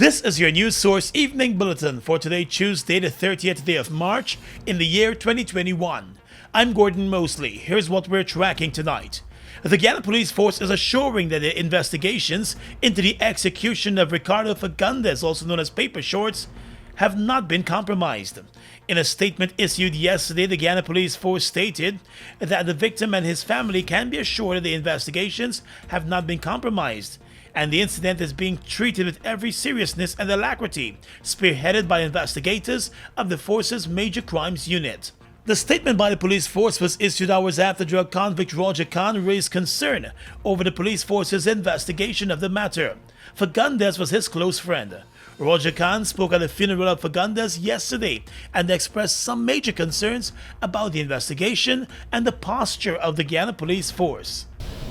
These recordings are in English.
This is your news source evening bulletin for today, Tuesday, the 30th day of March in the year 2021. I'm Gordon Mosley. Here's what we're tracking tonight. The Guyana Police Force is assuring that their investigations into the execution of Ricardo Fagundes, also known as Paper Shorts, have not been compromised. In a statement issued yesterday, the Guyana Police Force stated that the victim and his family can be assured that the investigations have not been compromised, and the incident is being treated with every seriousness and alacrity, spearheaded by investigators of the force's Major Crimes Unit. The statement by the police force was issued hours after drug convict Roger Khan raised concern over the police force's investigation of the matter. Fagundes was his close friend. Roger Khan spoke at the funeral of Fagundes yesterday and expressed some major concerns about the investigation and the posture of the Guyana Police Force.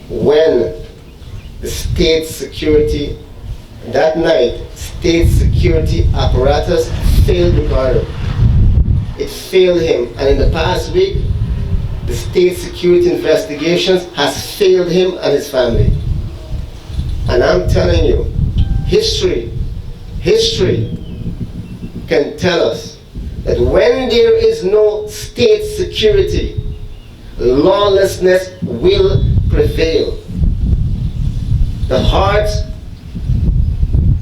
When the state security, that night, state security apparatus failed Ricardo. It failed him, and in the past week, the state security investigations has failed him and his family. And I'm telling you, history can tell us that when there is no state security, lawlessness will prevail. The hearts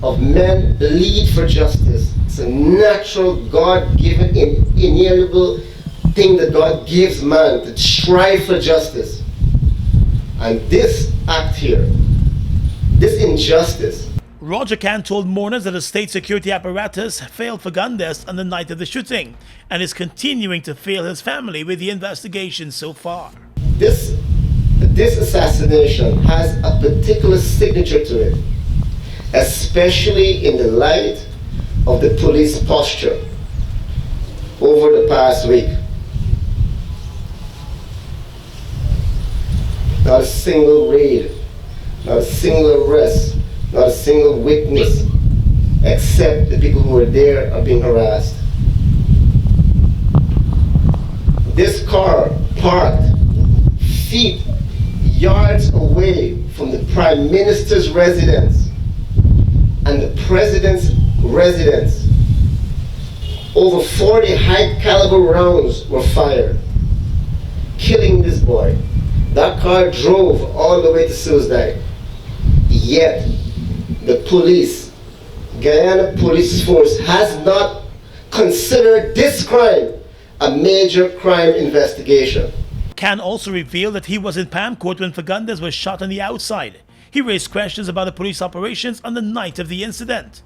of men bleed for justice. It's a natural, God-given, inalienable thing that God gives man to strive for justice. And this act here, this injustice. Roger Khan told mourners that the state security apparatus failed Fagundes on the night of the shooting and is continuing to fail his family with the investigation so far. This assassination has a particular signature to it, especially in the light of the police posture over the past week. Not a single raid, not a single arrest, not a single witness, except the people who were there are being harassed. This car parked feet, yards away from the Prime Minister's residence and the President's residence. Over 40 high caliber rounds were fired, killing this boy. That car drove all the way to suicide. Yet, the police, Guyana Police Force, has not considered this crime a major crime investigation. Khan also revealed that he was in Palm Court when Fagundes was shot on the outside. He raised questions about the police operations on the night of the incident.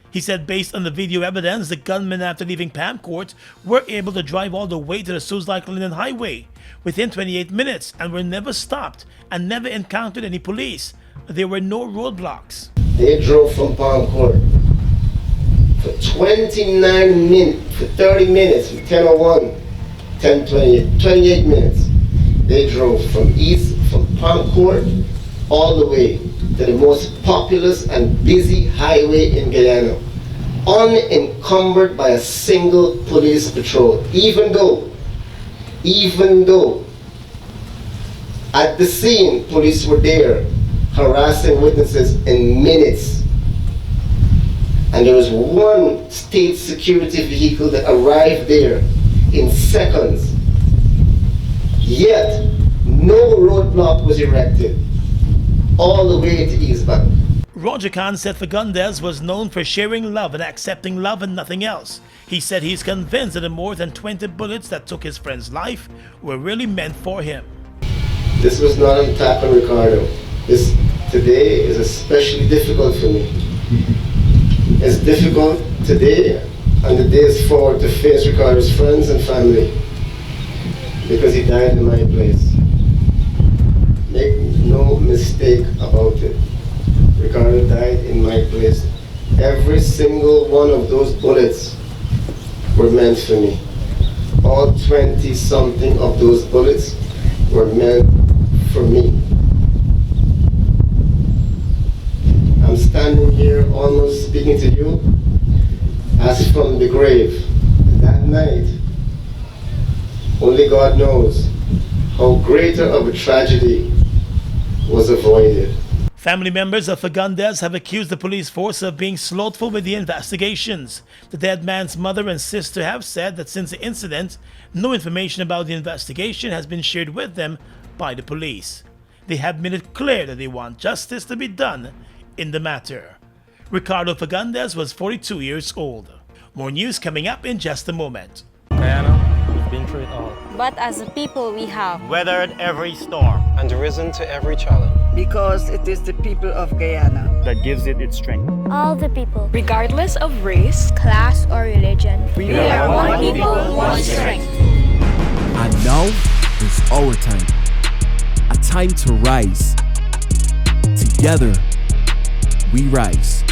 He said based on the video evidence, the gunmen, after leaving Palm Court, were able to drive all the way to the Suez-Linen Highway within 28 minutes and were never stopped and never encountered any police. There were no roadblocks. They drove from Palm Court for 29 minutes, for 30 minutes, from 10:01, 10:28, 28 minutes. They drove from Palm Court all the way to the most populous and busy highway in Guyana, unencumbered by a single police patrol, even though at the scene police were there harassing witnesses in minutes. And there was one state security vehicle that arrived there in seconds. Yet, no roadblock was erected all the way to East Bank. Roger Khan said Fagundes was known for sharing love and accepting love and nothing else. He said he's convinced that the more than 20 bullets that took his friend's life were really meant for him. This was not an attack on Ricardo. This today is especially difficult for me. It's difficult today and the days forward to face Ricardo's friends and family because he died in my place. Make no mistake about it. Ricardo died in my place. Every single one of those bullets were meant for me. All 20-something of those bullets were meant for me. I'm standing here almost speaking to you as from the grave. That night, only God knows how greater of a tragedy was avoided. Family members of Fagundes have accused the police force of being slothful with the investigations. The dead man's mother and sister have said that since the incident, no information about the investigation has been shared with them by the police. They have made it clear that they want justice to be done in the matter. Ricardo Fagundes was 42 years old. More news coming up in just a moment. Guyana, we've been through it all. But as a people we have weathered every storm And risen to every challenge. Because it is the people of Guyana that gives it its strength. all the people, Regardless of race, class, or religion. we are one people, one strength. And now is our time. A time to rise. Together, we rise.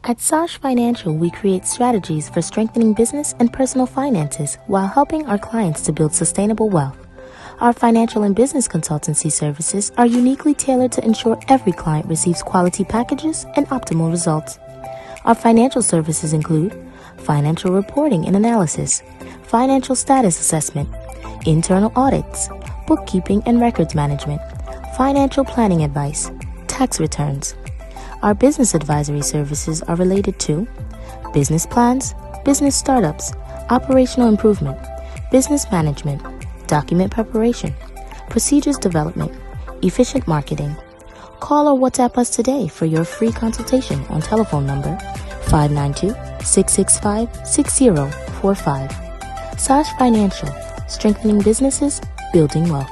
At Sosh Financial, we create strategies for strengthening business and personal finances while helping our clients to build sustainable wealth. Our financial and business consultancy services are uniquely tailored to ensure every client receives quality packages and optimal results. Our financial services include financial reporting and analysis, financial status assessment, internal audits, bookkeeping and records management, financial planning advice, tax returns. Our business advisory services are related to business plans, business startups, operational improvement, business management, document preparation, procedures development, efficient marketing. Call or WhatsApp us today for your free consultation on telephone number 592-665-6045. Sosh Financial, strengthening businesses, building wealth.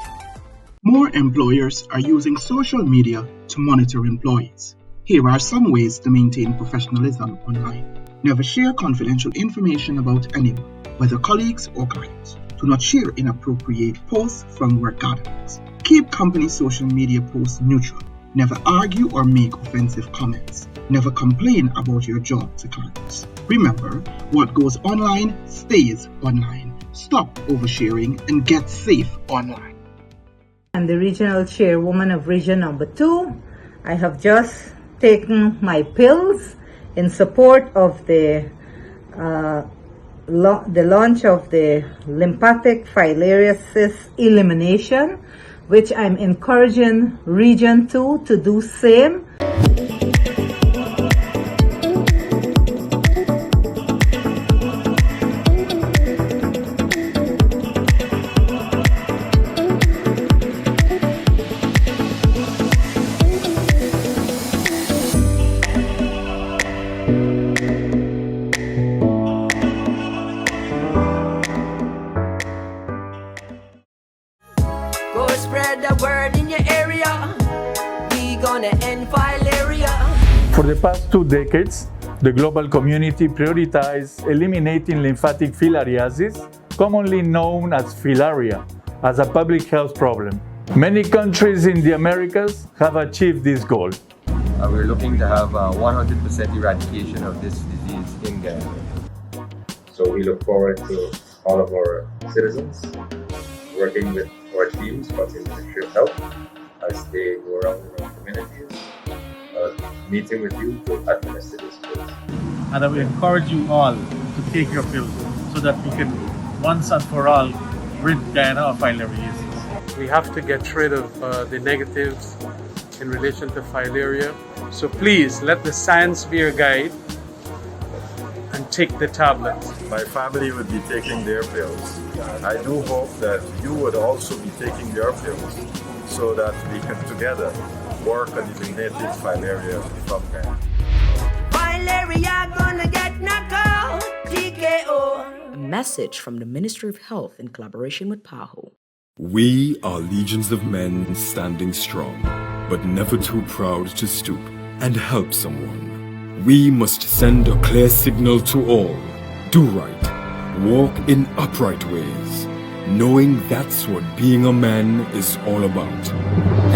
More employers are using social media to monitor employees. Here are some ways to maintain professionalism online. Never share confidential information about anyone, whether colleagues or clients. Do not share inappropriate posts from work gatherings. Keep company social media posts neutral. Never argue or make offensive comments. Never complain about your job to clients. Remember, what goes online stays online. Stop oversharing and get safe online. I'm the regional chairwoman of Region Number 2. I have just taken my pills in support of the launch of the lymphatic filariasis elimination, which I'm encouraging Region 2 to do same. Go spread the word in your area. We gonna end filaria. For the past 2 decades, the global community prioritized eliminating lymphatic filariasis, commonly known as filaria, as a public health problem. Many countries in the Americas have achieved this goal. We're looking to have 100% eradication of this disease in Guyana. So we look forward to all of our citizens working with our teams from the Ministry of Health as they go around in our communities, meeting with you to administer this pills. And I will encourage you all to take your pills so that we can once and for all rid Guyana of filariasis. We have to get rid of the negatives in relation to filaria. So please let the science be your guide and take the tablets. My family would be taking their pills. I do hope that you would also be taking your pills so that we can together work on eliminating filaria from Guyana. Filaria gonna get knocked out. TKO. A message from the Ministry of Health in collaboration with PAHO. We are legions of men standing strong, but never too proud to stoop and help someone. We must send a clear signal to all. Do right. Walk in upright ways, knowing that's what being a man is all about.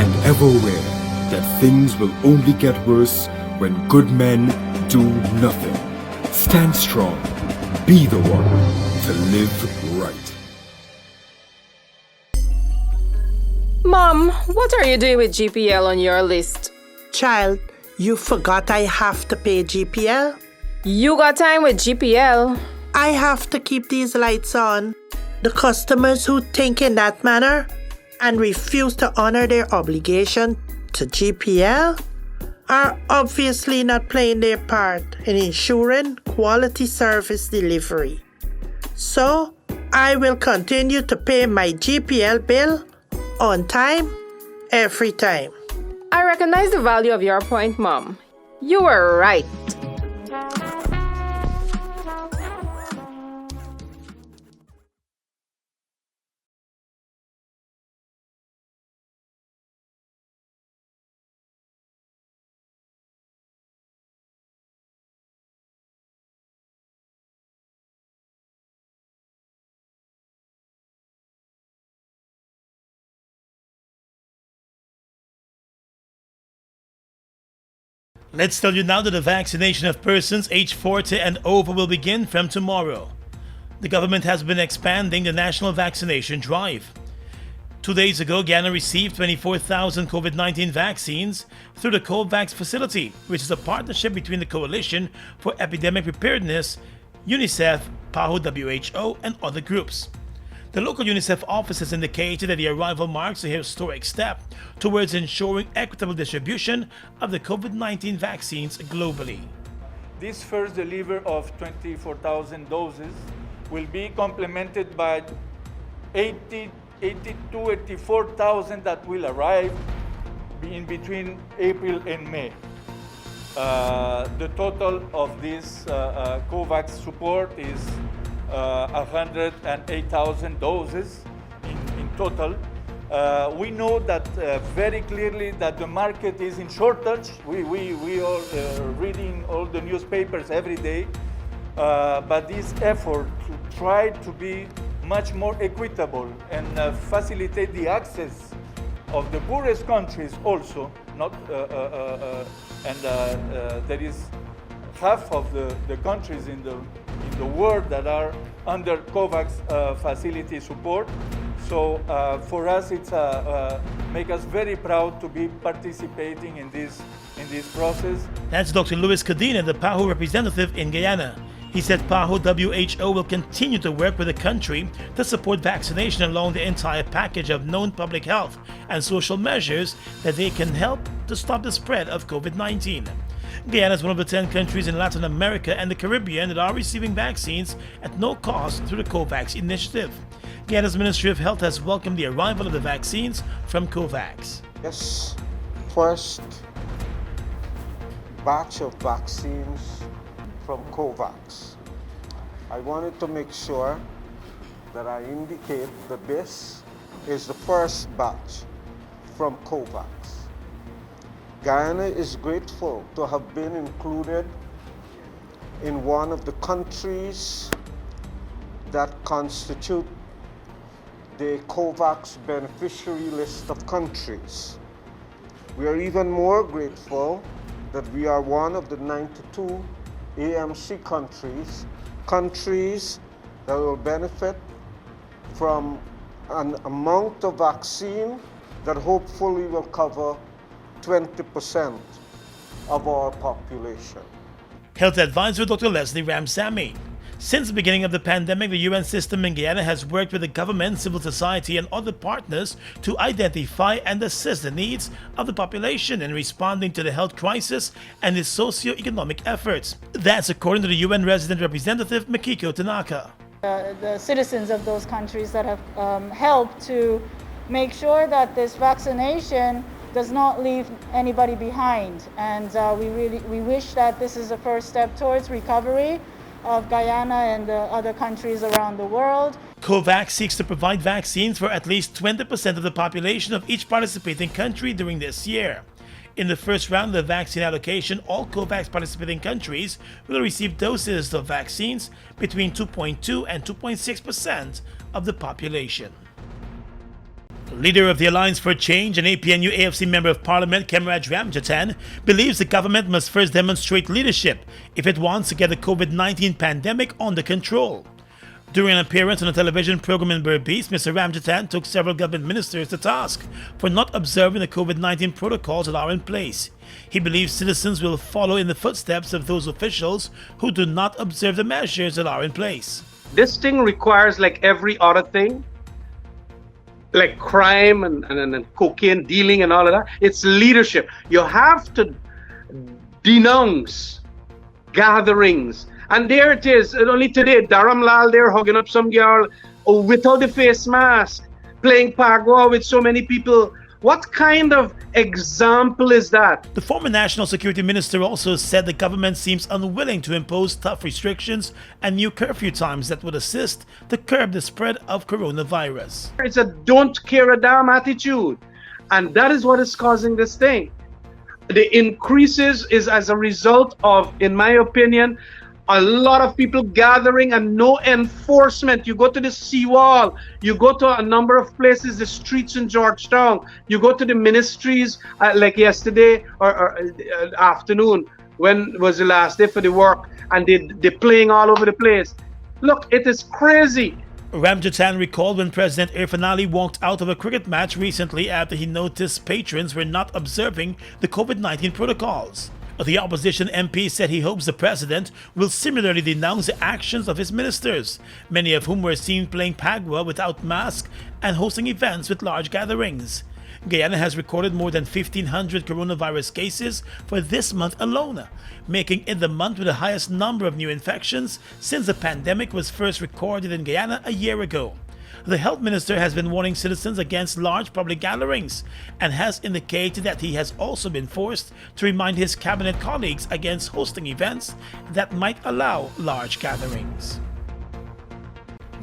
And ever aware that things will only get worse when good men do nothing. Stand strong. Be the one to live right. Mom, what are you doing with GPL on your list? Child, you forgot I have to pay GPL? You got time with GPL? I have to keep these lights on. The customers who think in that manner and refuse to honor their obligation to GPL are obviously not playing their part in ensuring quality service delivery. So, I will continue to pay my GPL bill on time, every time. I recognize the value of your point, Mom. You were right. Let's tell you now that the vaccination of persons aged 40 and over will begin from tomorrow. The government has been expanding the national vaccination drive. 2 days ago, Guyana received 24,000 COVID-19 vaccines through the COVAX facility, which is a partnership between the Coalition for Epidemic Preparedness, UNICEF, PAHO WHO, and other groups. The local UNICEF offices indicated that the arrival marks a historic step towards ensuring equitable distribution of the COVID-19 vaccines globally. This first delivery of 24,000 doses will be complemented by 84,000 that will arrive in between April and May. The total of this COVAX support is 108,000 doses in total. We know that very clearly that the market is in shortage. We are reading all the newspapers every day, but this effort to try to be much more equitable and facilitate the access of the poorest countries also, not there is half of the countries in the world that are under COVAX facility support. So for us, it's make us very proud to be participating in this process. That's Dr. Louis Cadena, the PAHO representative in Guyana. He said PAHO WHO will continue to work with the country to support vaccination along the entire package of known public health and social measures that they can help to stop the spread of COVID-19. Guyana is one of the 10 countries in Latin America and the Caribbean that are receiving vaccines at no cost through the COVAX initiative. Guyana's Ministry of Health has welcomed the arrival of the vaccines from COVAX. This first batch of vaccines from COVAX, I wanted to make sure that I indicate that this is the first batch from COVAX. Guyana is grateful to have been included in one of the countries that constitute the COVAX beneficiary list of countries. We are even more grateful that we are one of the 92 AMC countries that will benefit from an amount of vaccine that hopefully will cover 20% of our population. Health advisor Dr. Leslie Ramsamy. Since the beginning of the pandemic, the UN system in Guyana has worked with the government, civil society, and other partners to identify and assist the needs of the population in responding to the health crisis and its socio-economic efforts. That's according to the UN resident representative Makiko Tanaka. The citizens of those countries that have helped to make sure that this vaccination does not leave anybody behind, and we wish that this is a first step towards recovery of Guyana and other countries around the world. COVAX seeks to provide vaccines for at least 20% of the population of each participating country during this year. In the first round of the vaccine allocation, all COVAX participating countries will receive doses of vaccines between 2.2 and 2.6% of the population. Leader of the Alliance for Change and APNU AFC Member of Parliament Kemraj Ramjatan believes the government must first demonstrate leadership if it wants to get the COVID-19 pandemic under control. During an appearance on a television program in Berbice, Mr. Ramjatan took several government ministers to task for not observing the COVID-19 protocols that are in place. He believes citizens will follow in the footsteps of those officials who do not observe the measures that are in place. This thing requires, like every other thing, like crime and cocaine dealing and all of that, it's leadership. You have to denounce gatherings. And there it is. And only today, Dharam Lal there hugging up some girl without the face mask, playing Pagua with so many people. What kind of example is that? The former National Security Minister also said the government seems unwilling to impose tough restrictions and new curfew times that would assist to curb the spread of coronavirus. It's a don't care a damn attitude. And that is what is causing this thing. The increases is as a result of, in my opinion, a lot of people gathering and no enforcement. You go to the seawall, you go to a number of places, the streets in Georgetown, you go to the ministries like yesterday or afternoon, when was the last day for the work, and they're playing all over the place. Look, it is crazy. Ramjatan recalled when President Irfan Ali walked out of a cricket match recently after he noticed patrons were not observing the COVID-19 protocols. The opposition MP said he hopes the president will similarly denounce the actions of his ministers, many of whom were seen playing Pagua without masks and hosting events with large gatherings. Guyana has recorded more than 1,500 coronavirus cases for this month alone, making it the month with the highest number of new infections since the pandemic was first recorded in Guyana a year ago. The health minister has been warning citizens against large public gatherings and has indicated that he has also been forced to remind his cabinet colleagues against hosting events that might allow large gatherings.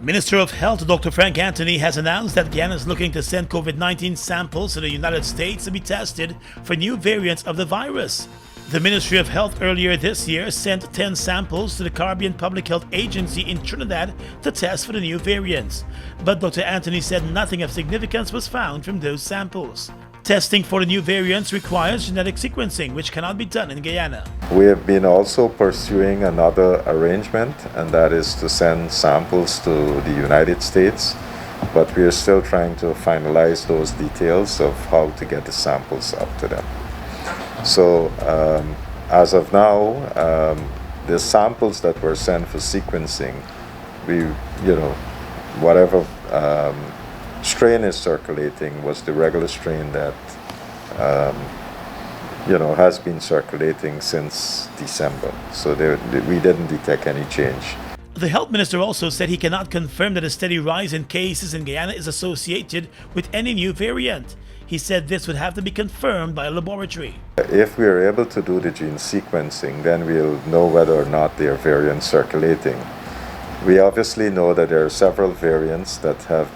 Minister of Health Dr. Frank Anthony has announced that Guyana is looking to send COVID-19 samples to the United States to be tested for new variants of the virus. The Ministry of Health earlier this year sent 10 samples to the Caribbean Public Health Agency in Trinidad to test for the new variants. But Dr. Anthony said nothing of significance was found from those samples. Testing for the new variants requires genetic sequencing, which cannot be done in Guyana. We have been also pursuing another arrangement, and that is to send samples to the United States, but we are still trying to finalize those details of how to get the samples up to them. So as of now, the samples that were sent for sequencing, whatever strain is circulating was the regular strain that has been circulating since December. So we didn't detect any change. The health minister also said he cannot confirm that a steady rise in cases in Guyana is associated with any new variant. He said this would have to be confirmed by a laboratory. If we are able to do the gene sequencing, then we'll know whether or not there are variants circulating. We obviously know that there are several variants that have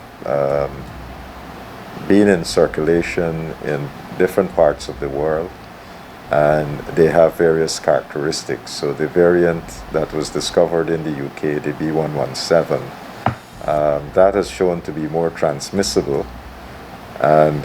been in circulation in different parts of the world, and they have various characteristics. So the variant that was discovered in the UK, the B117, that has shown to be more transmissible, and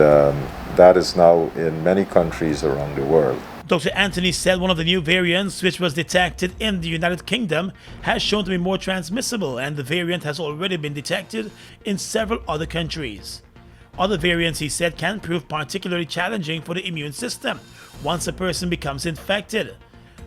that is now in many countries around the world. Dr. Anthony said one of the new variants, which was detected in the United Kingdom, has shown to be more transmissible, and the variant has already been detected in several other countries. Other variants, he said, can prove particularly challenging for the immune system once a person becomes infected.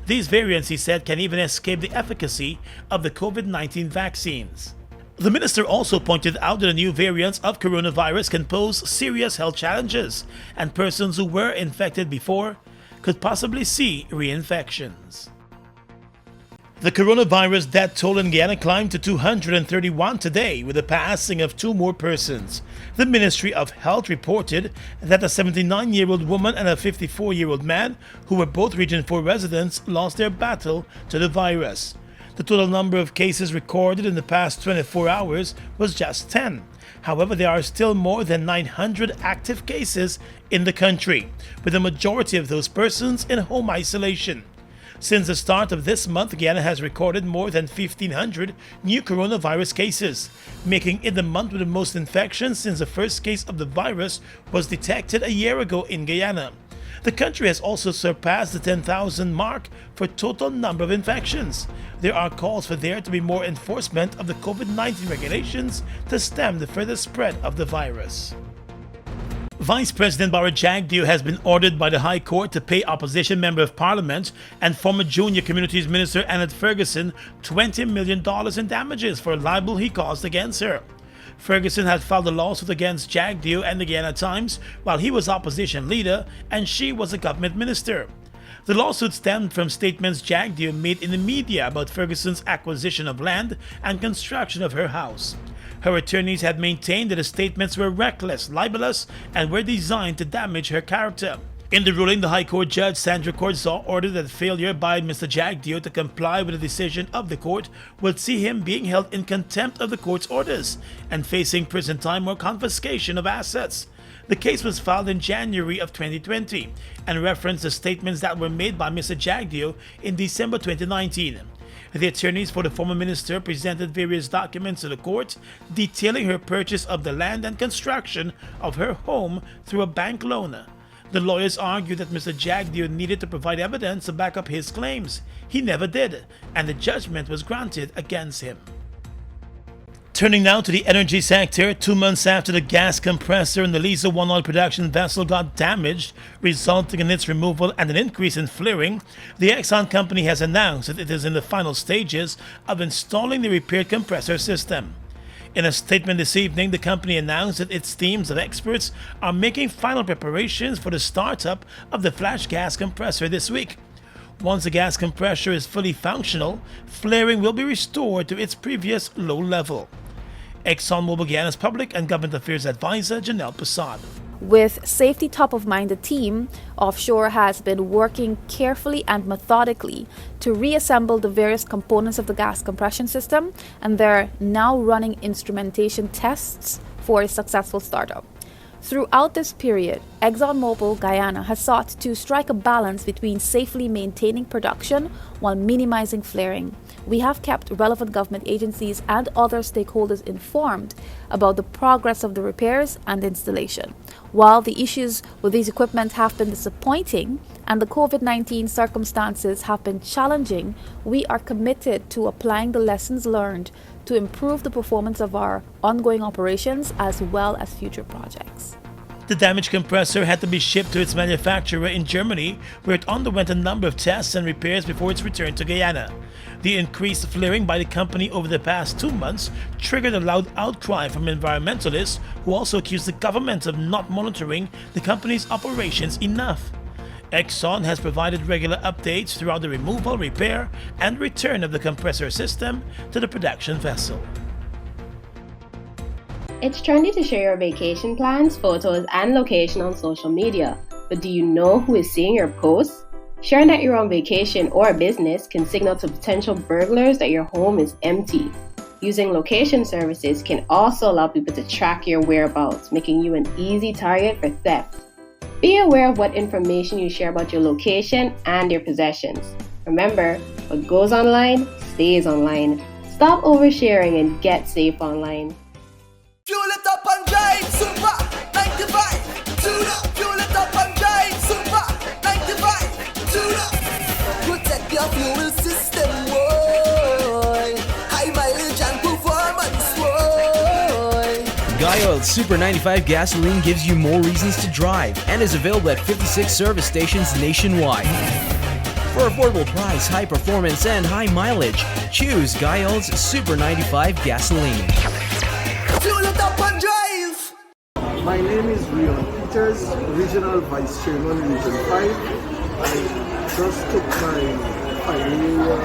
These variants, he said, can even escape the efficacy of the COVID-19 vaccines. The minister also pointed out that the new variants of coronavirus can pose serious health challenges, and persons who were infected before could possibly see reinfections. The coronavirus death toll in Guyana climbed to 231 today, with the passing of 2 more persons. The Ministry of Health reported that a 79-year-old woman and a 54-year-old man, who were both Region 4 residents, lost their battle to the virus. The total number of cases recorded in the past 24 hours was just 10. However, there are still more than 900 active cases in the country, with the majority of those persons in home isolation. Since the start of this month, Guyana has recorded more than 1,500 new coronavirus cases, making it the month with the most infections since the first case of the virus was detected a year ago in Guyana. The country has also surpassed the 10,000 mark for total number of infections. There are calls for there to be more enforcement of the COVID-19 regulations to stem the further spread of the virus. Vice President Bharat Jagdeo has been ordered by the High Court to pay opposition Member of Parliament and former Junior Communities Minister Annette Ferguson $20 million in damages for a libel he caused against her. Ferguson had filed a lawsuit against Jagdeo and the Guyana Times while he was opposition leader and she was a government minister. The lawsuit stemmed from statements Jagdeo made in the media about Ferguson's acquisition of land and construction of her house. Her attorneys had maintained that the statements were reckless, libelous, and were designed to damage her character. In the ruling, the High Court Judge Sandra Cordzon ordered that failure by Mr. Jagdeo to comply with the decision of the court would see him being held in contempt of the court's orders and facing prison time or confiscation of assets. The case was filed in January of 2020 and referenced the statements that were made by Mr. Jagdeo in December 2019. The attorneys for the former minister presented various documents to the court detailing her purchase of the land and construction of her home through a bank loan. The lawyers argued that Mr. Jagdeo needed to provide evidence to back up his claims. He never did, and the judgment was granted against him. Turning now to the energy sector, 2 months after the gas compressor in the Liza 1 oil production vessel got damaged, resulting in its removal and an increase in flaring, the Exxon company has announced that it is in the final stages of installing the repaired compressor system. In a statement this evening, the company announced that its teams of experts are making final preparations for the startup of the flash gas compressor this week. Once the gas compressor is fully functional, flaring will be restored to its previous low level. ExxonMobil Guyana's Public and Government Affairs Advisor Janelle Prasad. With safety top of mind, the team offshore has been working carefully and methodically to reassemble the various components of the gas compression system, and they're now running instrumentation tests for a successful startup. Throughout this period, ExxonMobil Guyana has sought to strike a balance between safely maintaining production while minimizing flaring. We have kept relevant government agencies and other stakeholders informed about the progress of the repairs and installation. While the issues with these equipment have been disappointing and the COVID-19 circumstances have been challenging, we are committed to applying the lessons learned to improve the performance of our ongoing operations as well as future projects. The damaged compressor had to be shipped to its manufacturer in Germany, where it underwent a number of tests and repairs before its return to Guyana. The increased flaring by the company over the past 2 months triggered a loud outcry from environmentalists who also accused the government of not monitoring the company's operations enough. Exxon has provided regular updates throughout the removal, repair, and return of the compressor system to the production vessel. It's trendy to share your vacation plans, photos, and location on social media, but do you know who is seeing your posts? Sharing that you're on vacation or a business can signal to potential burglars that your home is empty. Using location services can also allow people to track your whereabouts, making you an easy target for theft. Be aware of what information you share about your location and your possessions. Remember, what goes online stays online. Stop oversharing and get safe online. Fuel it up and drive, Super 95. Tune up, fuel it up and drive, Super 95. Tune up. Protect your fuel system, boy. High mileage and performance, boy. Guy Oil's Super 95 gasoline gives you more reasons to drive and is available at 56 service stations nationwide. For affordable price, high performance, and high mileage, choose Guy Oil's Super 95 gasoline. Fuel it up and drive. My name is Leon Peters, Regional Vice Chairman, Region 5. I just took my fileria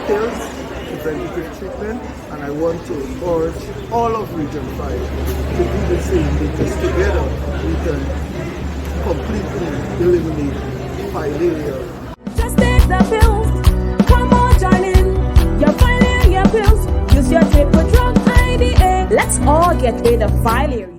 pills, preventative treatment, and I want to urge all of Region 5 to do the same, because together we can completely eliminate fileria. Just take the pills, come on, join in. Your fileria pills, use your taper drug IDA. Let's all get rid of fileria.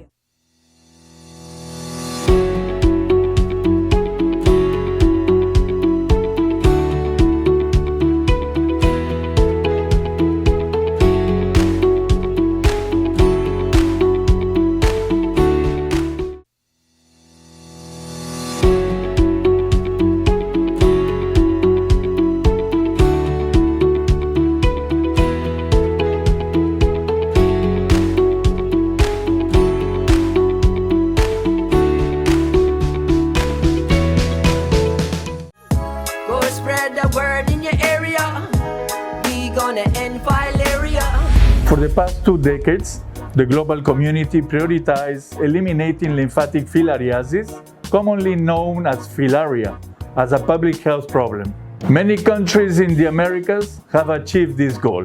For the past 2 decades, the global community prioritized eliminating lymphatic filariasis, commonly known as filaria, as a public health problem. Many countries in the Americas have achieved this goal.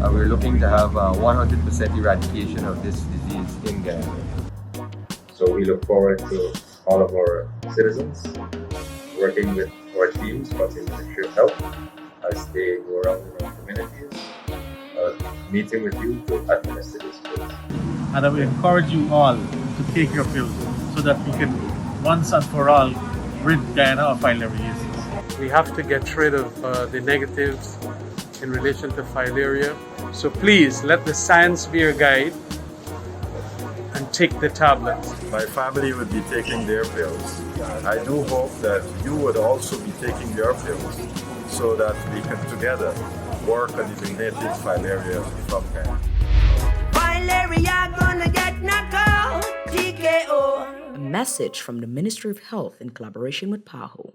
We're looking to have 100% eradication of this disease in Guyana. So we look forward to all of our citizens working with our teams, but in the Ministry of Health, as they go around in our communities, meeting with you to administer this pills. And I will encourage you all to take your pills so that we can once and for all rid Guyana of filariasis. We have to get rid of the negatives in relation to filaria. So please let the science be your guide and take the tablets. My family would be taking their pills. I do hope that you would also be taking your pills so that we can together work on eliminating filaria from Guyana. Filaria gonna get knocked out, TKO. A message from the Ministry of Health in collaboration with PAHO.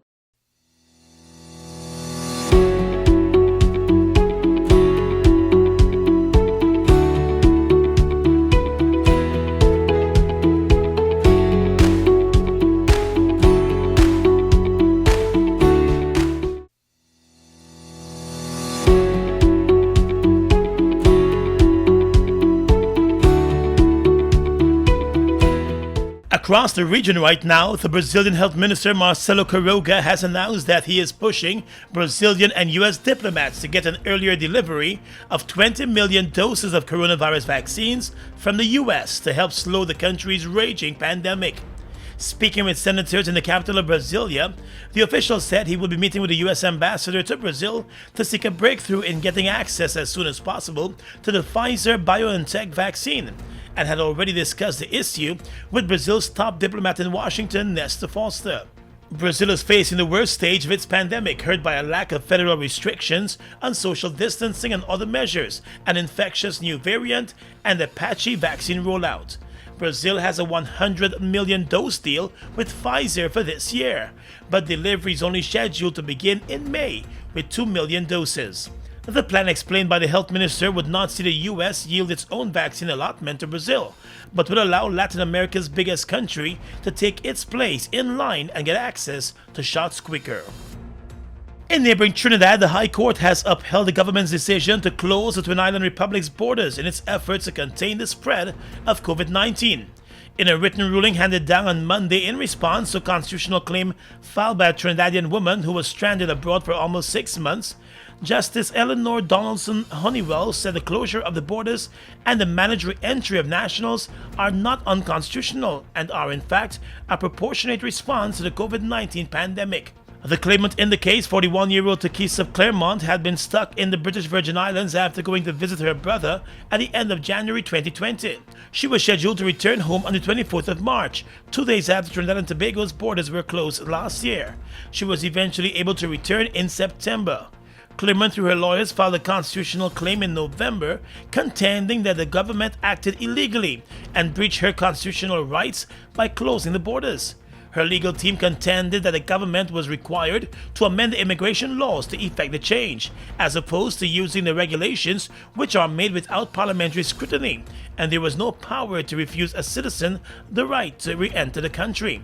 Across the region right now, the Brazilian Health Minister Marcelo Quiroga has announced that he is pushing Brazilian and U.S. diplomats to get an earlier delivery of 20 million doses of coronavirus vaccines from the U.S. to help slow the country's raging pandemic. Speaking with senators in the capital of Brasilia, the official said he will be meeting with the U.S. ambassador to Brazil to seek a breakthrough in getting access as soon as possible to the Pfizer-BioNTech vaccine, and had already discussed the issue with Brazil's top diplomat in Washington, Nestor Foster. Brazil is facing the worst stage of its pandemic, hurt by a lack of federal restrictions on social distancing and other measures, an infectious new variant, and a patchy vaccine rollout. Brazil has a 100 million dose deal with Pfizer for this year, but delivery is only scheduled to begin in May with 2 million doses. The plan explained by the health minister would not see the U.S. yield its own vaccine allotment to Brazil, but would allow Latin America's biggest country to take its place in line and get access to shots quicker. In neighboring Trinidad, the High Court has upheld the government's decision to close the Twin Island Republic's borders in its efforts to contain the spread of COVID-19. In a written ruling handed down on Monday in response to a constitutional claim filed by a Trinidadian woman who was stranded abroad for almost 6 months, Justice Eleanor Donaldson Honeywell said the closure of the borders and the managed re-entry of nationals are not unconstitutional and are in fact a proportionate response to the COVID-19 pandemic. The claimant in the case, 41-year-old Takisa of Claremont, had been stuck in the British Virgin Islands after going to visit her brother at the end of January 2020. She was scheduled to return home on the 24th of March, 2 days after Trinidad and Tobago's borders were closed last year. She was eventually able to return in September. Claremont, through her lawyers, filed a constitutional claim in November, contending that the government acted illegally and breached her constitutional rights by closing the borders. Her legal team contended that the government was required to amend the immigration laws to effect the change, as opposed to using the regulations which are made without parliamentary scrutiny, and there was no power to refuse a citizen the right to re-enter the country.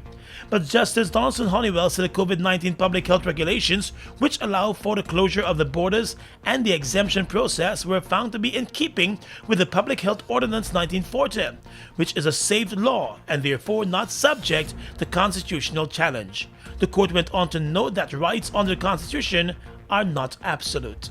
But Justice Donaldson Honeywell said the COVID-19 public health regulations, which allow for the closure of the borders and the exemption process, were found to be in keeping with the Public Health Ordinance 1940, which is a saved law and therefore not subject to constitutional challenge. The court went on to note that rights under the Constitution are not absolute.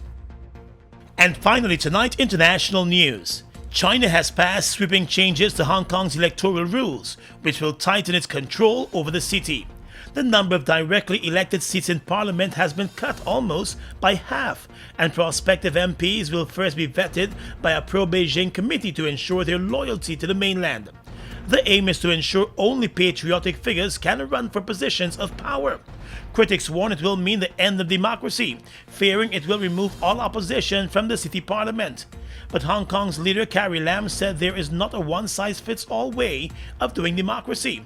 And finally tonight, international news. China has passed sweeping changes to Hong Kong's electoral rules, which will tighten its control over the city. The number of directly elected seats in parliament has been cut almost by half, and prospective MPs will first be vetted by a pro-Beijing committee to ensure their loyalty to the mainland. The aim is to ensure only patriotic figures can run for positions of power. Critics warn it will mean the end of democracy, fearing it will remove all opposition from the city parliament. But Hong Kong's leader Carrie Lam said there is not a one-size-fits-all way of doing democracy,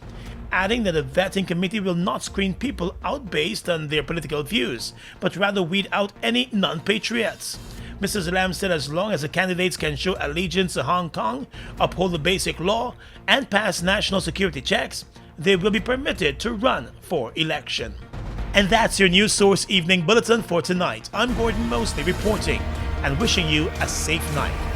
adding that the vetting committee will not screen people out based on their political views, but rather weed out any non-patriots. Mrs. Lam said as long as the candidates can show allegiance to Hong Kong, uphold the basic law, and pass national security checks, they will be permitted to run for election. And that's your News Source Evening Bulletin for tonight. I'm Gordon Mosley reporting and wishing you a safe night.